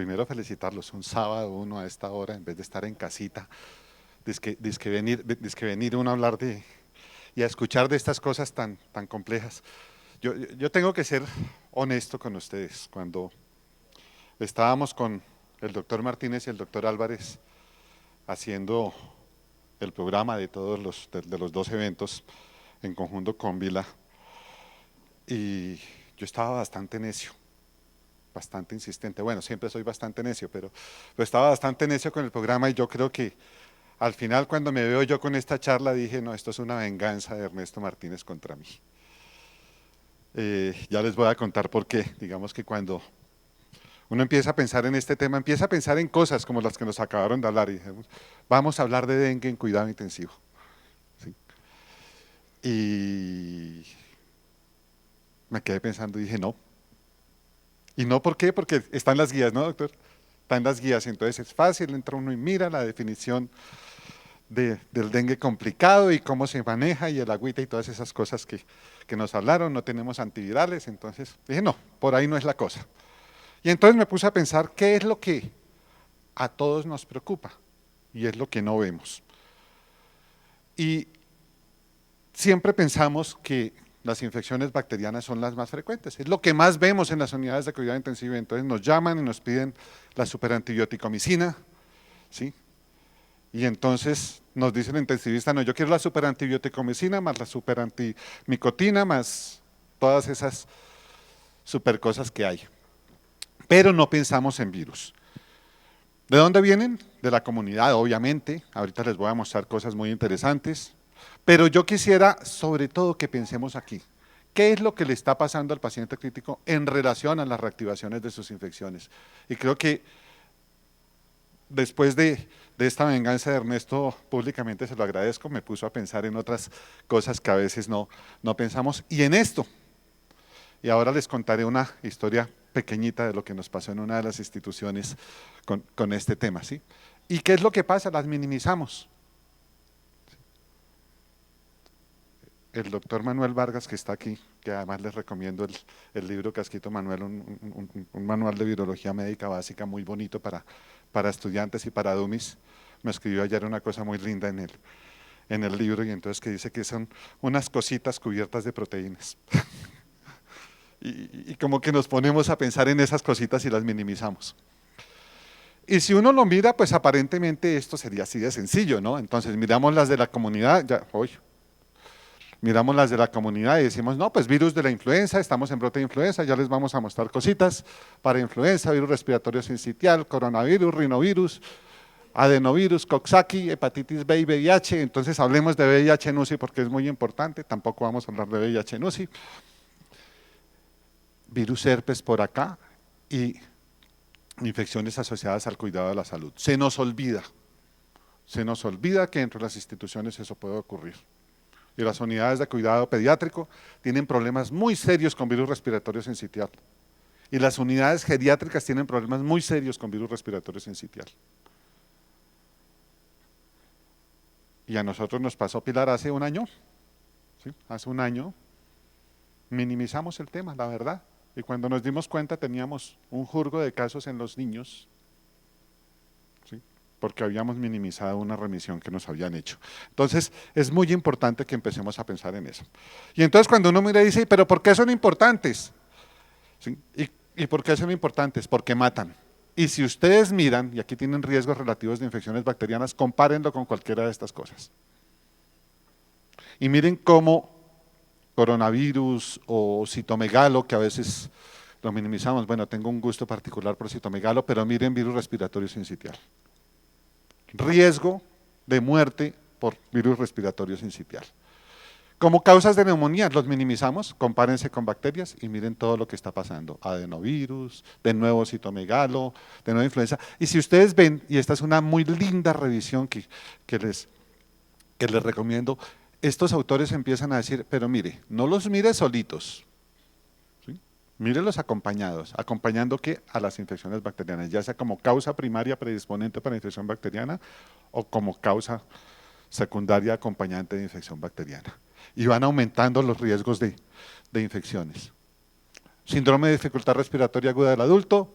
primero felicitarlos, un sábado uno a esta hora, en vez de estar en casita, dizque venir uno a hablar de, y a escuchar de estas cosas tan complejas. Yo tengo que ser honesto con ustedes. Cuando estábamos con el doctor Martínez y el doctor Álvarez haciendo el programa de todos de los dos eventos en conjunto con Vila, y yo estaba bastante necio, bastante insistente. Bueno, siempre soy bastante necio, pero estaba bastante necio con el programa y yo creo que al final cuando me veo yo con esta charla dije, no, esto es una venganza de Ernesto Martínez contra mí. Ya les voy a contar por qué. Digamos que cuando uno empieza a pensar en este tema, empieza a pensar en cosas como las que nos acabaron de hablar y dijimos, vamos a hablar de dengue en cuidado intensivo. ¿Sí? Y me quedé pensando y dije, no. ¿Y no por qué? Porque están las guías, ¿no, doctor? Están las guías, entonces es fácil, entra uno y mira la definición del dengue complicado y cómo se maneja y el agüita y todas esas cosas que nos hablaron, no tenemos antivirales, entonces dije, no, por ahí no es la cosa. Y entonces me puse a pensar qué es lo que a todos nos preocupa y es lo que no vemos. Y siempre pensamos que las infecciones bacterianas son las más frecuentes, es lo que más vemos en las unidades de cuidado intensivo, entonces nos llaman y nos piden la superantibioticomicina, ¿sí? Y entonces nos dice el intensivista, no, yo quiero la superantibioticomicina más la superantimicotina más todas esas super cosas que hay. Pero no pensamos en virus. ¿De dónde vienen? De la comunidad, obviamente. Ahorita les voy a mostrar cosas muy interesantes. Pero yo quisiera, sobre todo, que pensemos aquí. ¿Qué es lo que le está pasando al paciente crítico en relación a las reactivaciones de sus infecciones? Y creo que después de esta venganza de Ernesto, públicamente se lo agradezco, me puso a pensar en otras cosas que a veces no pensamos, y en esto. Y ahora les contaré una historia pequeñita de lo que nos pasó en una de las instituciones con este tema, ¿sí? ¿Y qué es lo que pasa? Las minimizamos. El doctor Manuel Vargas, que está aquí, que además les recomiendo el libro que ha escrito Manuel, un manual de virología médica básica muy bonito para estudiantes y para dummies, me escribió ayer una cosa muy linda en el libro y entonces que dice que son unas cositas cubiertas de proteínas. Y como que nos ponemos a pensar en esas cositas y las minimizamos. Y si uno lo mira, pues aparentemente esto sería así de sencillo, ¿no? Entonces miramos las de la comunidad, ya, hoy miramos las de la comunidad y decimos, no, pues virus de la influenza, estamos en brote de influenza, ya les vamos a mostrar cositas para influenza, virus respiratorio sincitial, coronavirus, rinovirus, adenovirus, Coxsackie, hepatitis B y VIH, entonces hablemos de VIH en UCI porque es muy importante, tampoco vamos a hablar de VIH en UCI, virus herpes por acá y infecciones asociadas al cuidado de la salud. Se nos olvida que dentro de las instituciones eso puede ocurrir. Y las unidades de cuidado pediátrico tienen problemas muy serios con virus respiratorio sincitial. Y las unidades geriátricas tienen problemas muy serios con virus respiratorio sincitial. Y a nosotros nos pasó, Pilar, hace un año, ¿sí? Hace un año minimizamos el tema, la verdad. Y cuando nos dimos cuenta teníamos un jurgo de casos en los niños, ¿sí? Porque habíamos minimizado una remisión que nos habían hecho. Entonces, es muy importante que empecemos a pensar en eso. Y entonces cuando uno mira y dice, ¿pero por qué son importantes? ¿Sí? ¿Y por qué son importantes? Porque matan. Y si ustedes miran, y aquí tienen riesgos relativos de infecciones bacterianas, compárenlo con cualquiera de estas cosas. Y miren cómo coronavirus o citomegalo, que a veces lo minimizamos, bueno, tengo un gusto particular por citomegalo, pero miren virus respiratorio sincitial. Riesgo de muerte por virus respiratorio sincitial. Como causas de neumonía, los minimizamos, compárense con bacterias y miren todo lo que está pasando. Adenovirus, de nuevo citomegalo, de nuevo influenza. Y si ustedes ven, y esta es una muy linda revisión que les recomiendo, estos autores empiezan a decir, pero mire, no los mire solitos, ¿sí? Mírelos acompañados. ¿Acompañando qué? A las infecciones bacterianas, ya sea como causa primaria predisponente para infección bacteriana o como causa secundaria acompañante de infección bacteriana. Y van aumentando los riesgos de infecciones. Síndrome de dificultad respiratoria aguda del adulto,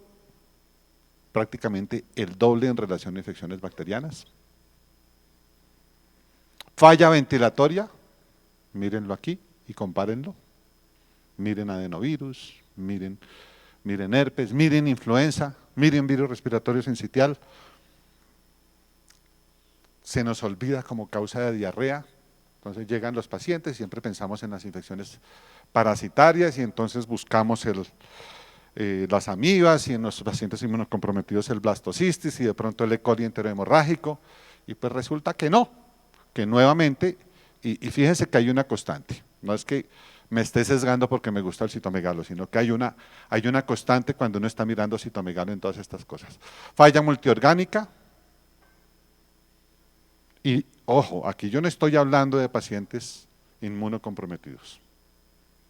prácticamente el doble en relación a infecciones bacterianas. Falla ventilatoria, mírenlo aquí y compárenlo. Miren adenovirus, miren herpes, miren influenza, miren virus respiratorio sincitial. Se nos olvida como causa de diarrea. Entonces llegan los pacientes, siempre pensamos en las infecciones parasitarias y entonces buscamos las amibas y en los pacientes inmunocomprometidos el blastocistis y de pronto el E. coli enterohemorrágico y pues resulta que no, que nuevamente, y fíjense que hay una constante, no es que me esté sesgando porque me gusta el citomegalo, sino que hay una constante cuando uno está mirando citomegalo en todas estas cosas. Falla multiorgánica, y ojo, aquí yo no estoy hablando de pacientes inmunocomprometidos,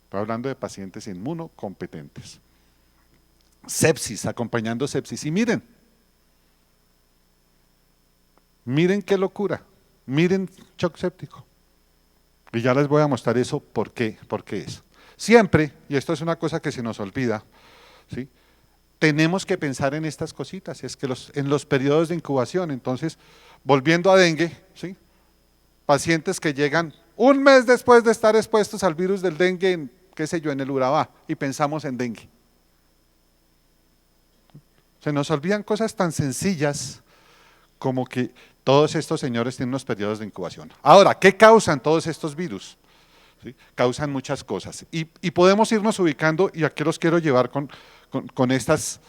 estoy hablando de pacientes inmunocompetentes. Sepsis, acompañando sepsis, y miren qué locura, miren shock séptico. Y ya les voy a mostrar eso por qué es. Siempre, y esto es una cosa que se nos olvida, ¿sí? Tenemos que pensar en estas cositas, es que en los periodos de incubación, entonces, volviendo a dengue, ¿sí? Pacientes que llegan un mes después de estar expuestos al virus del dengue, qué sé yo, en el Urabá, y pensamos en dengue. Se nos olvidan cosas tan sencillas como que todos estos señores tienen unos periodos de incubación. Ahora, ¿qué causan todos estos virus? ¿Sí? Causan muchas cosas y podemos irnos ubicando, y aquí los quiero llevar con estas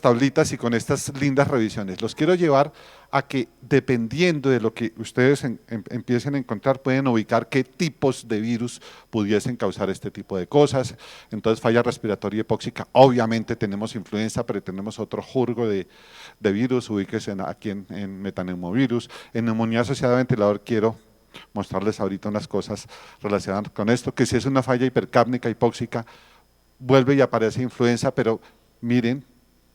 tablitas y con estas lindas revisiones. Los quiero llevar a que dependiendo de lo que ustedes empiecen a encontrar, pueden ubicar qué tipos de virus pudiesen causar este tipo de cosas. Entonces, falla respiratoria hipóxica, obviamente tenemos influenza, pero tenemos otro jurgo de virus, ubíquense aquí en metaneumovirus. En neumonía asociada a ventilador quiero mostrarles ahorita unas cosas relacionadas con esto, que si es una falla hipercápnica hipóxica, vuelve y aparece influenza, pero miren,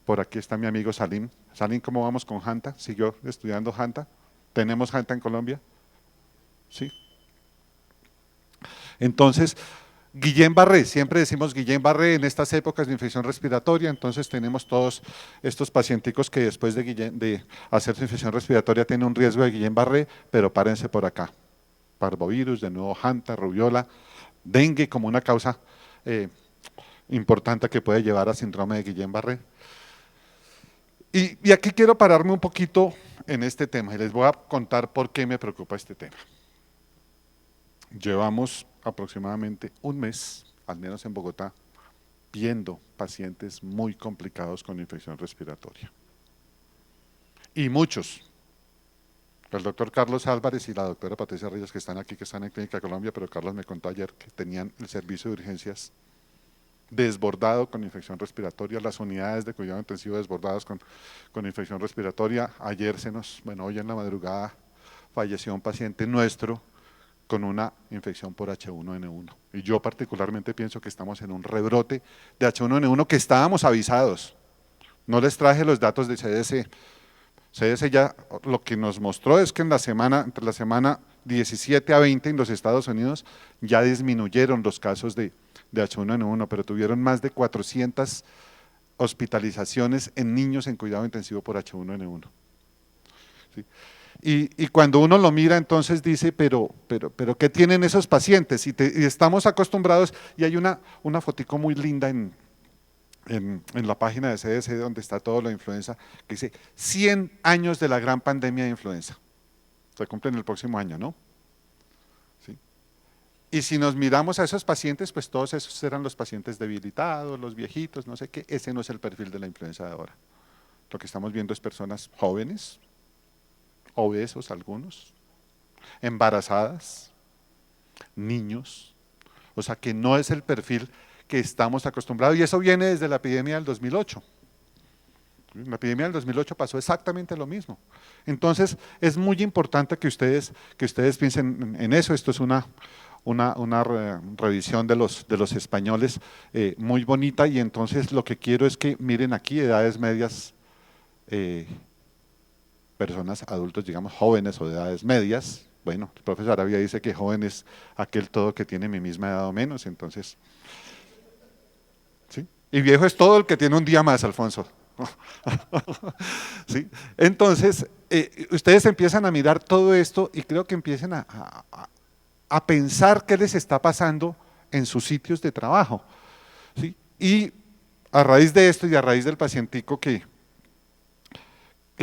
por aquí está mi amigo Salim. Salim, ¿cómo vamos con Hanta? ¿Siguió estudiando Hanta? ¿Tenemos Hanta en Colombia? Sí. Entonces, Guillain-Barré, siempre decimos Guillain-Barré en estas épocas de infección respiratoria, entonces tenemos todos estos pacienticos que después de hacer su infección respiratoria tienen un riesgo de Guillain-Barré, pero párense por acá. Parvovirus, de nuevo Hanta, rubiola, dengue como una causa importante que puede llevar a síndrome de Guillain-Barré. Y aquí quiero pararme un poquito en este tema y les voy a contar por qué me preocupa este tema. Llevamos aproximadamente un mes, al menos en Bogotá, viendo pacientes muy complicados con infección respiratoria. Y muchos. El doctor Carlos Álvarez y la doctora Patricia Reyes, que están aquí, que están en Clínica Colombia, pero Carlos me contó ayer que tenían el servicio de urgencias desbordado con infección respiratoria, las unidades de cuidado intensivo desbordadas con infección respiratoria. Ayer hoy en la madrugada falleció un paciente nuestro con una infección por H1N1. Y yo particularmente pienso que estamos en un rebrote de H1N1 que estábamos avisados. No les traje los datos de CDC. CDC ya lo que nos mostró es que entre la semana 17 a 20 en los Estados Unidos ya disminuyeron los casos de H1N1, pero tuvieron más de 400 hospitalizaciones en niños en cuidado intensivo por H1N1. ¿Sí? Y cuando uno lo mira, entonces dice, pero ¿qué tienen esos pacientes? Y estamos acostumbrados, y hay una fotico muy linda en la página de CDC donde está todo lo de influenza, que dice 100 años de la gran pandemia de influenza. Se cumple en el próximo año, ¿no? ¿Sí? Y si nos miramos a esos pacientes, pues todos esos eran los pacientes debilitados, los viejitos, no sé qué. Ese no es el perfil de la influenza de ahora. Lo que estamos viendo es personas jóvenes, obesos algunos, embarazadas, niños, o sea que no es el perfil que estamos acostumbrados, y eso viene desde la epidemia del 2008. En la epidemia del 2008 pasó exactamente lo mismo. Entonces, es muy importante que ustedes piensen en eso. Esto es una revisión de los españoles muy bonita, y entonces lo que quiero es que miren aquí edades medias, personas, adultos, digamos, jóvenes o de edades medias. Bueno, el profesor Arabia dice que joven es aquel todo que tiene mi misma edad o menos, entonces… ¿Sí? Y viejo es todo el que tiene un día más, Alfonso. ¿Sí? Entonces, ustedes empiezan a mirar todo esto y creo que empiecen a pensar qué les está pasando en sus sitios de trabajo. ¿Sí? Y a raíz de esto y a raíz del pacientico que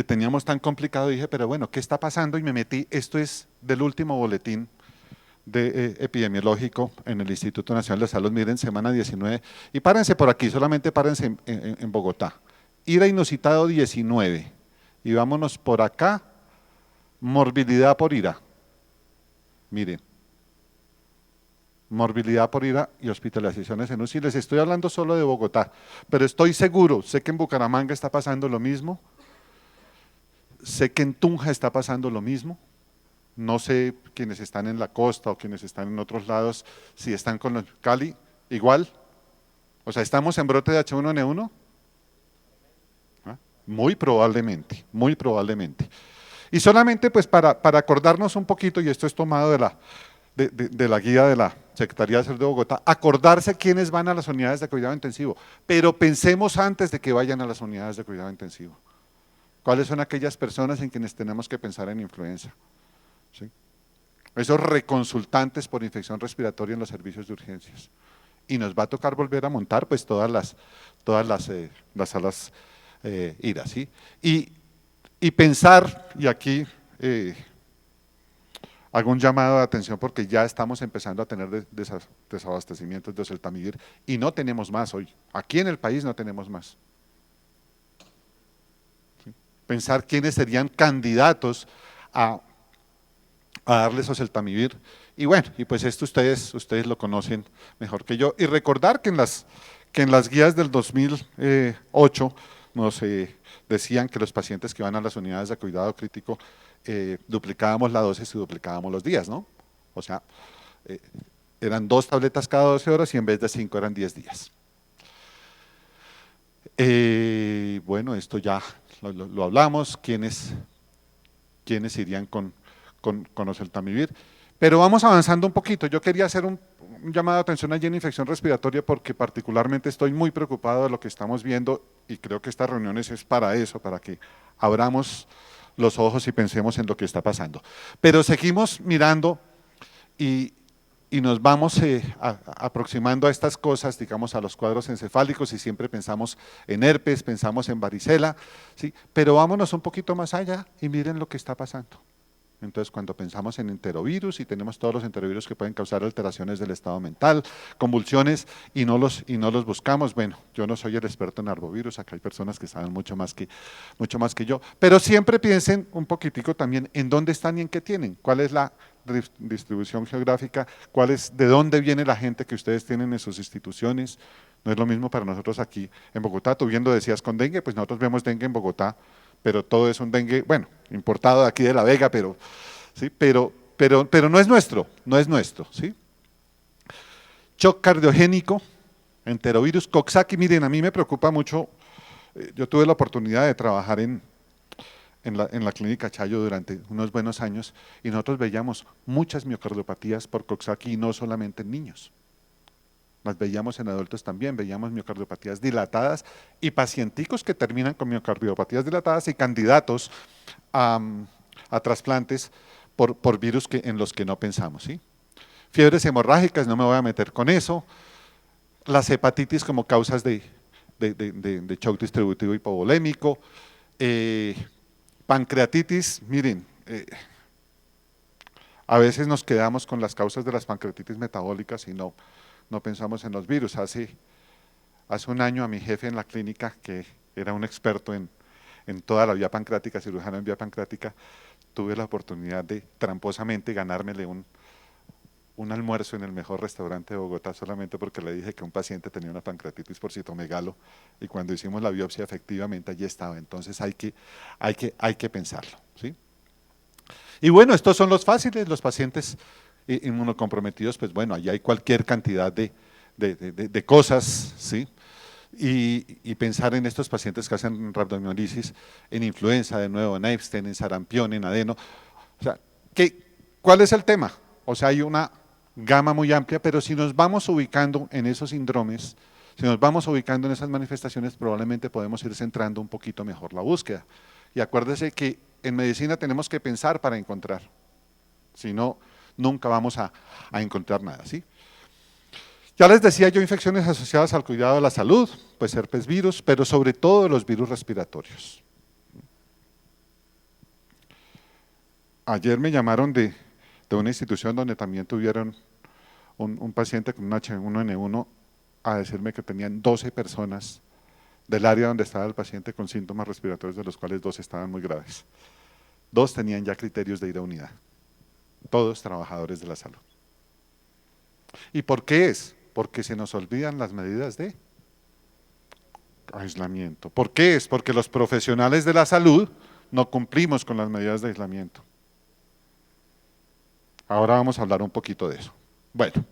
teníamos tan complicado, dije, pero bueno, ¿qué está pasando? Y me metí, esto es del último boletín epidemiológico en el Instituto Nacional de Salud, miren, semana 19, y párense por aquí, solamente párense en Bogotá. Ira inusitado 19, y vámonos por acá, morbilidad por ira, miren, morbilidad por ira y hospitalizaciones en UCI. Les estoy hablando solo de Bogotá, pero estoy seguro, sé que en Bucaramanga está pasando lo mismo, sé que en Tunja está pasando lo mismo, no sé quienes están en la costa o quienes están en otros lados, si están con los Cali, igual. O sea, ¿estamos en brote de H1N1? ¿Ah? Muy probablemente, muy probablemente. Y solamente pues para acordarnos un poquito, y esto es tomado de la guía de la Secretaría de Salud de Bogotá, acordarse quiénes van a las unidades de cuidado intensivo, pero pensemos antes de que vayan a las unidades de cuidado intensivo. ¿Cuáles son aquellas personas en quienes tenemos que pensar en influenza? ¿Sí? Esos reconsultantes por infección respiratoria en los servicios de urgencias. Y nos va a tocar volver a montar pues las salas IRA, ¿sí? Y pensar, y aquí hago un llamado de atención porque ya estamos empezando a tener desabastecimientos de oseltamivir y no tenemos más hoy. Aquí en el país no tenemos más. ¿Sí? Pensar quiénes serían candidatos a darles oseltamivir. Y bueno, y pues esto ustedes lo conocen mejor que yo. Y recordar que en las guías del 2008 nos decían que los pacientes que van a las unidades de cuidado crítico duplicábamos la dosis y duplicábamos los días, ¿no? O sea, eh, eran 2 tabletas cada 12 horas y en vez de 5 eran 10 días. Bueno, esto ya lo hablamos, quiénes irían con oseltamivir. Pero vamos avanzando un poquito. Yo quería hacer un llamado de atención allí en infección respiratoria porque particularmente estoy muy preocupado de lo que estamos viendo y creo que estas reuniones es para eso, para que abramos los ojos y pensemos en lo que está pasando. Pero seguimos mirando y, y nos vamos aproximando a estas cosas, digamos, a los cuadros encefálicos y siempre pensamos en herpes, pensamos en varicela, ¿sí? Pero vámonos un poquito más allá y miren lo que está pasando. Entonces, cuando pensamos en enterovirus y tenemos todos los enterovirus que pueden causar alteraciones del estado mental, convulsiones y no los buscamos, bueno, yo no soy el experto en arbovirus, acá hay personas que saben mucho más que yo, pero siempre piensen un poquitico también en dónde están y en qué tienen, cuál es la distribución geográfica, de dónde viene la gente que ustedes tienen en sus instituciones. No es lo mismo para nosotros aquí en Bogotá. Tú viendo decías con dengue, pues nosotros vemos dengue en Bogotá, pero todo es un dengue, bueno, importado de aquí de La Vega, pero, ¿sí? pero no es nuestro, ¿sí? Shock cardiogénico, enterovirus, Coxsackie, miren, a mí me preocupa mucho, yo tuve la oportunidad de trabajar en la clínica Chayo durante unos buenos años y nosotros veíamos muchas miocardiopatías por Coxsackie y no solamente en niños. Las veíamos en adultos también, veíamos miocardiopatías dilatadas y pacienticos que terminan con miocardiopatías dilatadas y candidatos a trasplantes por virus en los que no pensamos, ¿sí? Fiebres hemorrágicas, no me voy a meter con eso. Las hepatitis como causas de shock distributivo hipovolémico. Pancreatitis, miren, a veces nos quedamos con las causas de las pancreatitis metabólicas y no pensamos en los virus. Hace un año a mi jefe en la clínica, que era un experto en toda la vía pancreática, cirujano en vía pancreática, tuve la oportunidad de tramposamente ganármele un almuerzo en el mejor restaurante de Bogotá solamente porque le dije que un paciente tenía una pancreatitis por citomegalo y cuando hicimos la biopsia efectivamente allí estaba. Entonces hay que pensarlo, ¿sí? Y bueno, estos son los fáciles, los pacientes inmunocomprometidos, pues bueno, allí hay cualquier cantidad de cosas, ¿sí? Y pensar en estos pacientes que hacen rhabdomiolisis, en influenza, de nuevo, en Epstein, en sarampión, en adeno. O sea, ¿cuál es el tema? O sea, hay una gama muy amplia, pero si nos vamos ubicando en esos síndromes, Si nos vamos ubicando en esas manifestaciones, probablemente podemos ir centrando un poquito mejor la búsqueda. Y acuérdese que en medicina tenemos que pensar para encontrar. Si no, nunca vamos a encontrar nada, ¿sí? Ya les decía yo, infecciones asociadas al cuidado de la salud, pues herpes virus, pero sobre todo los virus respiratorios. Ayer me llamaron de una institución donde también tuvieron un paciente con un H1N1 a decirme que tenían 12 personas del área donde estaba el paciente con síntomas respiratorios, de los cuales 2 estaban muy graves. 2 tenían ya criterios de ir a unidad, todos trabajadores de la salud. ¿Y por qué es? Porque se nos olvidan las medidas de aislamiento. ¿Por qué es? Porque los profesionales de la salud no cumplimos con las medidas de aislamiento. Ahora vamos a hablar un poquito de eso. Bueno,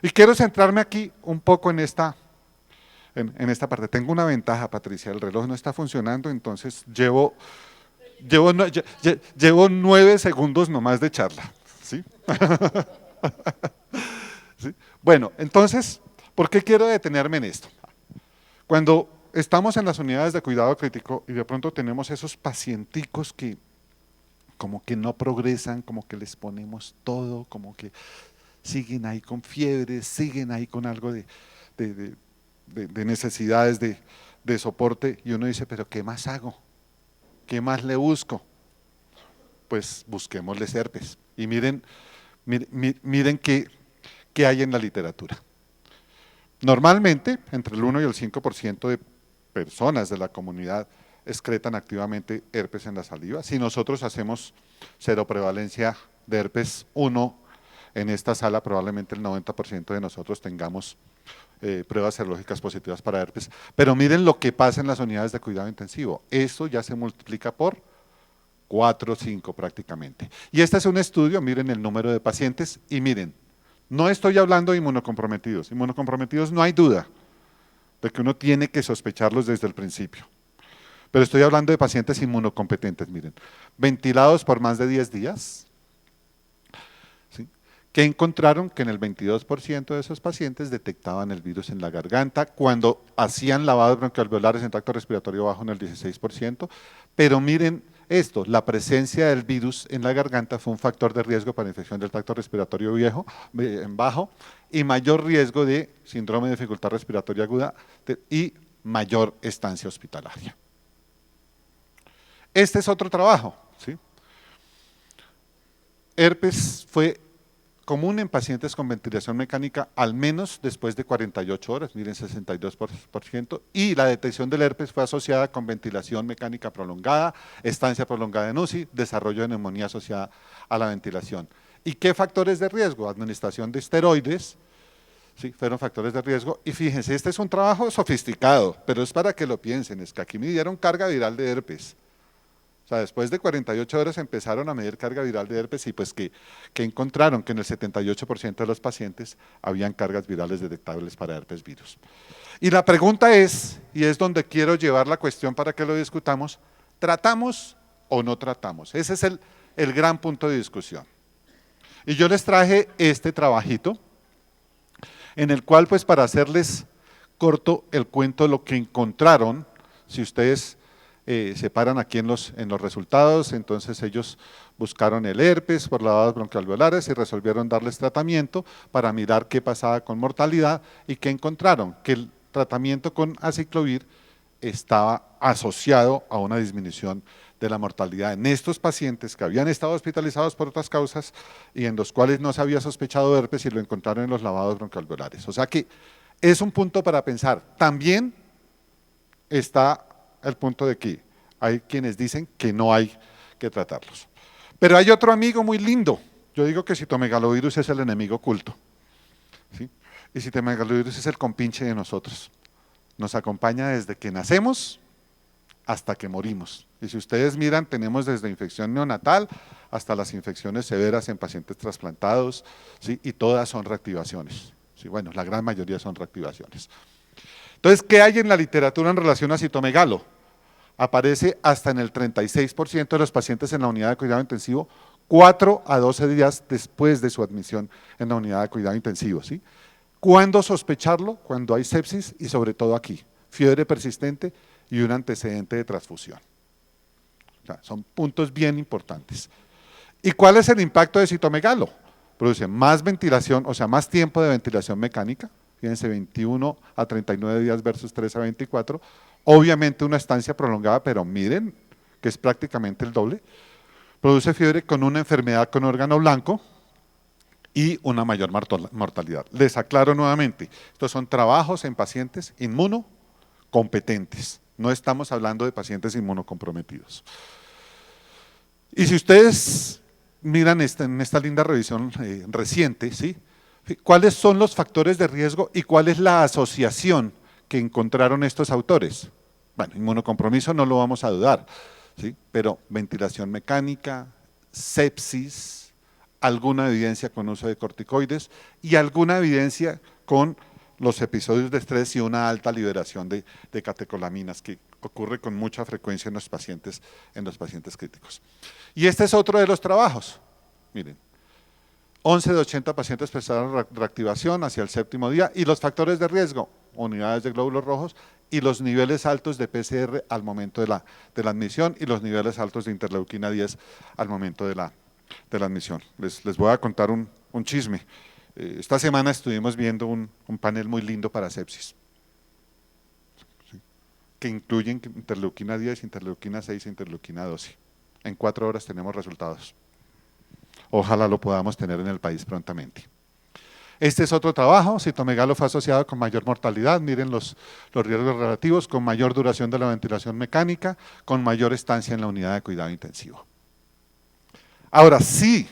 y quiero centrarme aquí un poco en esta parte. Tengo una ventaja, Patricia, el reloj no está funcionando, entonces llevo 9 segundos nomás de charla, ¿sí? ¿Sí? Bueno, entonces, ¿por qué quiero detenerme en esto? Cuando estamos en las unidades de cuidado crítico y de pronto tenemos esos pacienticos que como que no progresan, como que les ponemos todo, como que siguen ahí con fiebre, siguen ahí con algo de necesidades de soporte, y uno dice, pero ¿qué más hago? ¿Qué más le busco? Pues busquémosles herpes. Y miren qué hay en la literatura. Normalmente, entre el 1 y el 5% de personas de la comunidad excretan activamente herpes en la saliva. Si nosotros hacemos seroprevalencia de herpes 1 en esta sala, probablemente el 90% de nosotros tengamos pruebas serológicas positivas para herpes. Pero miren lo que pasa en las unidades de cuidado intensivo. Esto ya se multiplica por 4 o 5 prácticamente. Y este es un estudio, miren el número de pacientes y miren, no estoy hablando de inmunocomprometidos. Inmunocomprometidos no hay duda de que uno tiene que sospecharlos desde el principio. Pero estoy hablando de pacientes inmunocompetentes, miren, ventilados por más de 10 días, ¿sí? Que encontraron que en el 22% de esos pacientes detectaban el virus en la garganta, cuando hacían lavados bronquialveolares en tracto respiratorio bajo en el 16%, pero miren esto, la presencia del virus en la garganta fue un factor de riesgo para infección del tracto respiratorio bajo y mayor riesgo de síndrome de dificultad respiratoria aguda y mayor estancia hospitalaria. Este es otro trabajo, ¿sí? Herpes fue común en pacientes con ventilación mecánica al menos después de 48 horas, miren 62%, y la detección del herpes fue asociada con ventilación mecánica prolongada, estancia prolongada en UCI, desarrollo de neumonía asociada a la ventilación. ¿Y qué factores de riesgo? Administración de esteroides, sí, fueron factores de riesgo, y fíjense, este es un trabajo sofisticado, pero es para que lo piensen, es que aquí midieron carga viral de herpes. O sea, después de 48 horas empezaron a medir carga viral de herpes y pues que encontraron que en el 78% de los pacientes habían cargas virales detectables para herpes virus. Y la pregunta es, y es donde quiero llevar la cuestión para que lo discutamos, ¿tratamos o no tratamos? Ese es el gran punto de discusión. Y yo les traje este trabajito, en el cual pues para hacerles corto el cuento, lo que encontraron, si ustedes se paran aquí en los resultados, entonces ellos buscaron el herpes por lavados bronquialveolares y resolvieron darles tratamiento para mirar qué pasaba con mortalidad y qué encontraron, que el tratamiento con aciclovir estaba asociado a una disminución de la mortalidad en estos pacientes que habían estado hospitalizados por otras causas y en los cuales no se había sospechado de herpes y lo encontraron en los lavados bronquialveolares. O sea que es un punto para pensar. También está el punto de que hay quienes dicen que no hay que tratarlos. Pero hay otro amigo muy lindo. Yo digo que citomegalovirus es el enemigo oculto, ¿sí? Y citomegalovirus es el compinche de nosotros. Nos acompaña desde que nacemos hasta que morimos. Y si ustedes miran, tenemos desde infección neonatal hasta las infecciones severas en pacientes trasplantados, ¿sí? Y todas son reactivaciones, ¿sí? Bueno, la gran mayoría son reactivaciones. Entonces, ¿qué hay en la literatura en relación a citomegalo? Aparece hasta en el 36% de los pacientes en la unidad de cuidado intensivo, 4 a 12 días después de su admisión en la unidad de cuidado intensivo, ¿sí? ¿Cuándo sospecharlo? Cuando hay sepsis y sobre todo aquí, fiebre persistente y un antecedente de transfusión. O sea, son puntos bien importantes. ¿Y cuál es el impacto de citomegalo? Produce más ventilación, o sea, más tiempo de ventilación mecánica, fíjense, 21 a 39 días versus 3 a 24, obviamente una estancia prolongada, pero miren que es prácticamente el doble. Produce fiebre con una enfermedad con órgano blanco y una mayor mortalidad. Les aclaro nuevamente, estos son trabajos en pacientes inmunocompetentes, no estamos hablando de pacientes inmunocomprometidos. Y si ustedes miran en esta linda revisión reciente, ¿sí? ¿Cuáles son los factores de riesgo y cuál es la asociación que encontraron estos autores? Bueno, inmunocompromiso no lo vamos a dudar, ¿sí? Pero ventilación mecánica, sepsis, alguna evidencia con uso de corticoides y alguna evidencia con los episodios de estrés y una alta liberación de catecolaminas que ocurre con mucha frecuencia en los pacientes críticos. Y este es otro de los trabajos, miren, 11 de 80 pacientes prestaron reactivación hacia el séptimo día y los factores de riesgo, unidades de glóbulos rojos y los niveles altos de PCR al momento de la admisión y los niveles altos de interleuquina 10 al momento de la admisión. Les voy a contar un chisme. Esta semana estuvimos viendo un panel muy lindo para sepsis, ¿sí? Que incluyen interleuquina 10, interleuquina 6 e interleuquina 12. En 4 horas tenemos resultados. Ojalá lo podamos tener en el país prontamente. Este es otro trabajo, citomegalo fue asociado con mayor mortalidad, miren los riesgos relativos, con mayor duración de la ventilación mecánica, con mayor estancia en la unidad de cuidado intensivo. Ahora, sí,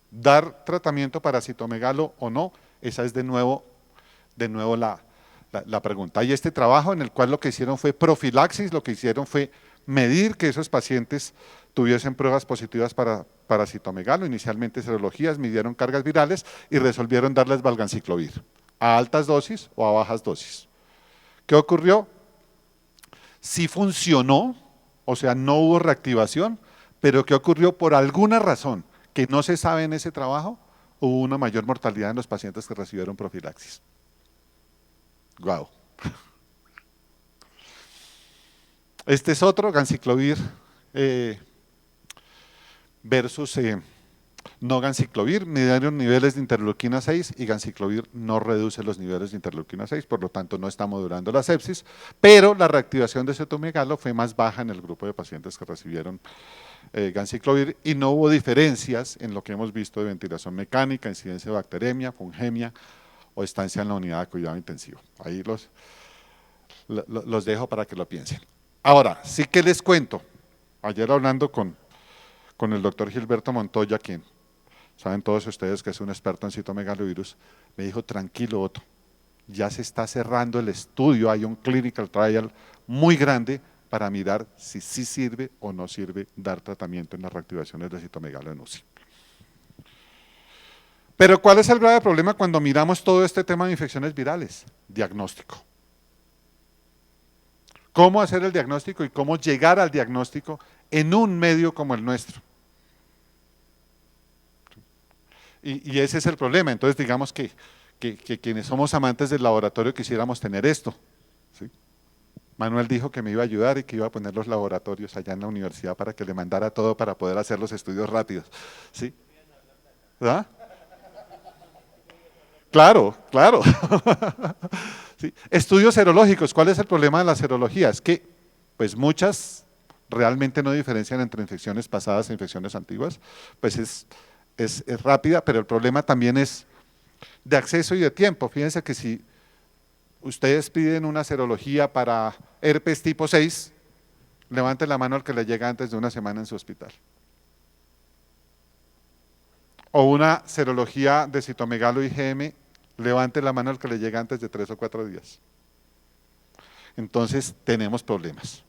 dar tratamiento para citomegalo o no, esa es de nuevo la pregunta. Hay este trabajo en el cual lo que hicieron fue profilaxis, lo que hicieron fue medir que esos pacientes tuviesen pruebas positivas para citomegalo, inicialmente serologías, midieron cargas virales y resolvieron darles valganciclovir a altas dosis o a bajas dosis. ¿Qué ocurrió? Sí funcionó, o sea, no hubo reactivación, pero ¿qué ocurrió? Por alguna razón que no se sabe en ese trabajo, hubo una mayor mortalidad en los pacientes que recibieron profilaxis. Guau. Este es otro, ganciclovir versus no ganciclovir, midieron niveles de interleuquina 6 y ganciclovir no reduce los niveles de interleuquina 6, por lo tanto no está modulando la sepsis, pero la reactivación de citomegalo fue más baja en el grupo de pacientes que recibieron ganciclovir y no hubo diferencias en lo que hemos visto de ventilación mecánica, incidencia de bacteremia, fungemia o estancia en la unidad de cuidado intensivo. Ahí los dejo para que lo piensen. Ahora, sí que les cuento, ayer hablando con el doctor Gilberto Montoya, quien saben todos ustedes que es un experto en citomegalovirus, me dijo, tranquilo Otto, ya se está cerrando el estudio, hay un clinical trial muy grande para mirar si sí sirve o no sirve dar tratamiento en las reactivaciones de citomegalo en UCI. Pero ¿cuál es el grave problema cuando miramos todo este tema de infecciones virales? Diagnóstico. ¿Cómo hacer el diagnóstico y cómo llegar al diagnóstico en un medio como el nuestro? Y ese es el problema. Entonces digamos que quienes somos amantes del laboratorio quisiéramos tener esto, ¿sí? Manuel dijo que me iba a ayudar y que iba a poner los laboratorios allá en la universidad para que le mandara todo para poder hacer los estudios rápidos, ¿sí? ¿Ah? Claro, claro. Sí. Estudios serológicos, ¿cuál es el problema de la serología? Es que pues muchas realmente no diferencian entre infecciones pasadas e infecciones antiguas, pues es rápida, pero el problema también es de acceso y de tiempo. Fíjense que si ustedes piden una serología para herpes tipo 6, levanten la mano al que le llega antes de una semana en su hospital. O una serología de citomegalo IgM, levante la mano al que le llega antes de 3 o 4 días. Entonces tenemos problemas.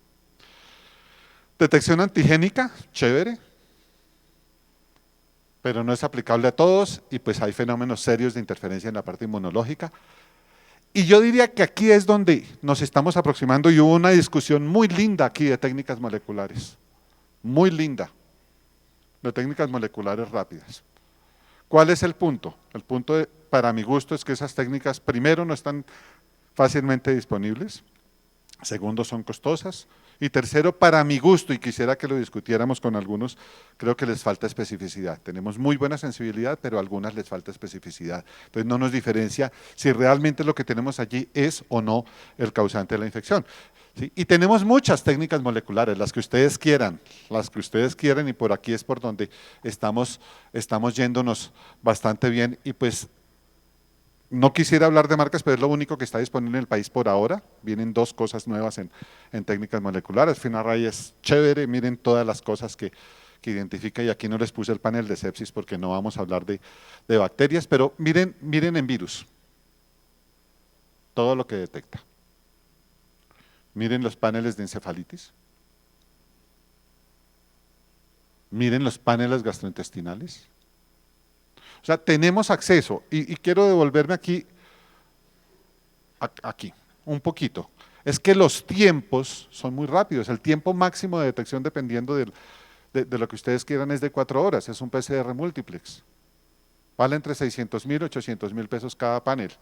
Detección antigénica, chévere, pero no es aplicable a todos y pues hay fenómenos serios de interferencia en la parte inmunológica. Y yo diría que aquí es donde nos estamos aproximando y hubo una discusión muy linda aquí de técnicas moleculares, muy linda, de técnicas moleculares rápidas. ¿Cuál es el punto? El punto para mi gusto, es que esas técnicas, primero, no están fácilmente disponibles, segundo, son costosas, y tercero, para mi gusto, y quisiera que lo discutiéramos con algunos, creo que les falta especificidad. Tenemos muy buena sensibilidad, pero a algunas les falta especificidad. Entonces no nos diferencia si realmente lo que tenemos allí es o no el causante de la infección. ¿Sí? Y tenemos muchas técnicas moleculares, las que ustedes quieran, y por aquí es por donde estamos yéndonos bastante bien, y pues no quisiera hablar de marcas, pero es lo único que está disponible en el país por ahora. Vienen dos cosas nuevas en técnicas moleculares. FinArray es chévere, miren todas las cosas que identifica, y aquí no les puse el panel de sepsis porque no vamos a hablar de bacterias, pero miren en virus, todo lo que detecta. Miren los paneles de encefalitis, miren los paneles gastrointestinales. O sea, tenemos acceso, y quiero devolverme aquí, un poquito. Es que los tiempos son muy rápidos. El tiempo máximo de detección, dependiendo de lo que ustedes quieran, es de 4 horas. Es un PCR múltiplex. Vale entre 600.000 y 800.000 pesos cada panel.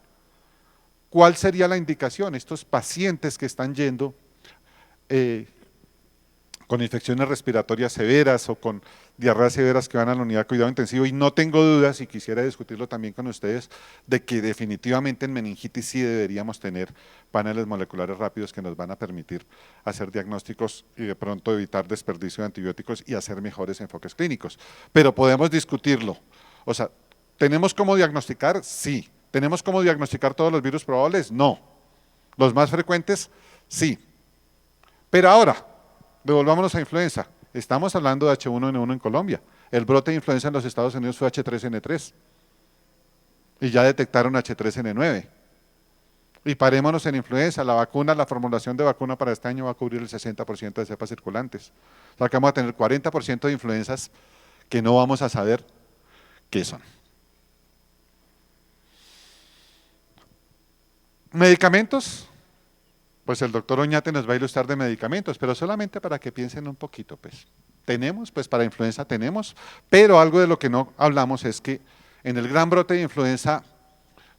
¿Cuál sería la indicación? Estos pacientes que están yendo con infecciones respiratorias severas o con diarreas severas, que van a la unidad de cuidado intensivo, y no tengo dudas, y quisiera discutirlo también con ustedes, de que definitivamente en meningitis sí deberíamos tener paneles moleculares rápidos que nos van a permitir hacer diagnósticos y de pronto evitar desperdicio de antibióticos y hacer mejores enfoques clínicos. Pero podemos discutirlo. O sea, ¿tenemos cómo diagnosticar? Sí. ¿Tenemos cómo diagnosticar todos los virus probables? No. ¿Los más frecuentes? Sí. Pero ahora, devolvámonos a influenza. Estamos hablando de H1N1 en Colombia. El brote de influenza en los Estados Unidos fue H3N3. Y ya detectaron H3N9. Y parémonos en influenza. La vacuna, la formulación de vacuna para este año va a cubrir el 60% de cepas circulantes. O sea que vamos a tener 40% de influencias que no vamos a saber qué son. Medicamentos. Pues el doctor Oñate nos va a ilustrar de medicamentos, pero solamente para que piensen un poquito, pues. Tenemos, pues para influenza tenemos, pero algo de lo que no hablamos es que en el gran brote de influenza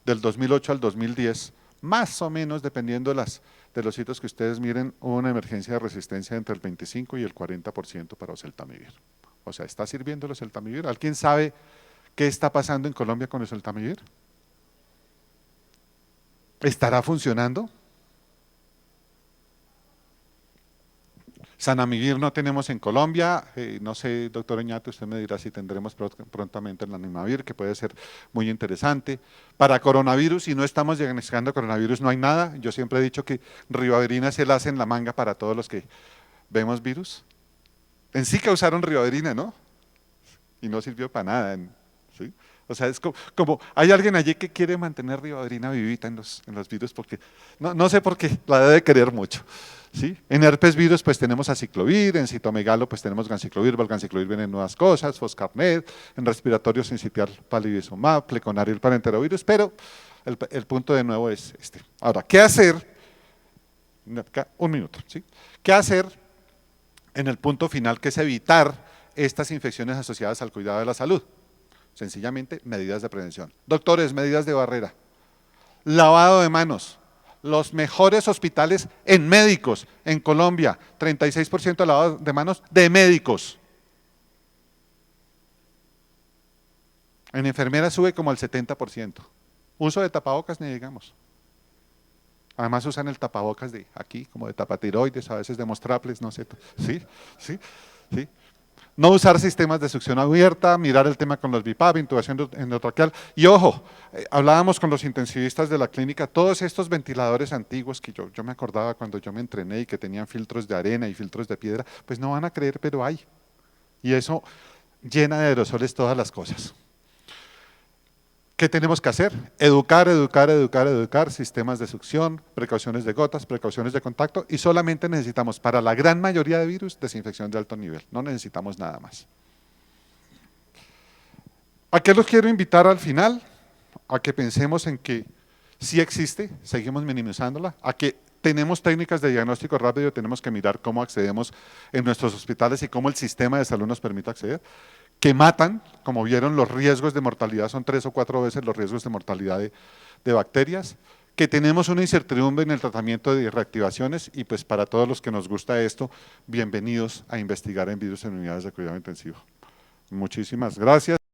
del 2008 al 2010, más o menos, dependiendo de los sitios que ustedes miren, hubo una emergencia de resistencia entre el 25 y el 40% para oseltamivir. O sea, ¿está sirviendo el oseltamivir? ¿Alguien sabe qué está pasando en Colombia con el oseltamivir? ¿Estará funcionando? Sanamivir no tenemos en Colombia, no sé, doctor Oñate, usted me dirá si tendremos prontamente el Lanimavir, que puede ser muy interesante. Para coronavirus, si no estamos diagnosticando coronavirus, no hay nada. Yo siempre he dicho que ribavirina se la hace en la manga para todos los que vemos virus. En sí causaron ribavirina, ¿no? Y no sirvió para nada, ¿sí? O sea, es como hay alguien allí que quiere mantener ribavirina vivita en los virus, porque no sé por qué, la debe querer mucho. ¿Sí? En herpes virus pues tenemos aciclovir, en citomegalo pues tenemos ganciclovir, valganciclovir vienen nuevas cosas, foscarnet, en respiratorio sincitial palivizumab, pleconaril para enterovirus, pero el punto de nuevo es este. Ahora, ¿qué hacer? Un minuto, ¿sí? ¿Qué hacer en el punto final, que es evitar estas infecciones asociadas al cuidado de la salud? Sencillamente, medidas de prevención. Doctores, medidas de barrera. Lavado de manos. Los mejores hospitales en médicos en Colombia, 36% de lavado de manos de médicos. En enfermeras sube como al 70%. Uso de tapabocas, ni digamos. Además usan el tapabocas de aquí, como de tapatiroides, a veces de mostraples, no sé. ¿Sí? ¿Sí? ¿Sí? No usar sistemas de succión abierta, mirar el tema con los BiPAP, intubación endotraqueal. Y ojo, hablábamos con los intensivistas de la clínica, todos estos ventiladores antiguos que yo me acordaba cuando yo me entrené y que tenían filtros de arena y filtros de piedra, pues no van a creer, pero hay. Y eso llena de aerosoles todas las cosas. ¿Qué tenemos que hacer? Educar, educar, educar, educar, sistemas de succión, precauciones de gotas, precauciones de contacto, y solamente necesitamos, para la gran mayoría de virus, desinfección de alto nivel, no necesitamos nada más. ¿A qué los quiero invitar al final? A que pensemos en que sí existe, seguimos minimizándola, a que tenemos técnicas de diagnóstico rápido, tenemos que mirar cómo accedemos en nuestros hospitales y cómo el sistema de salud nos permite acceder, que matan, como vieron, los riesgos de mortalidad son 3 o 4 veces los riesgos de mortalidad de bacterias, que tenemos una incertidumbre en el tratamiento de reactivaciones y pues para todos los que nos gusta esto, bienvenidos a investigar en virus en unidades de cuidado intensivo. Muchísimas gracias.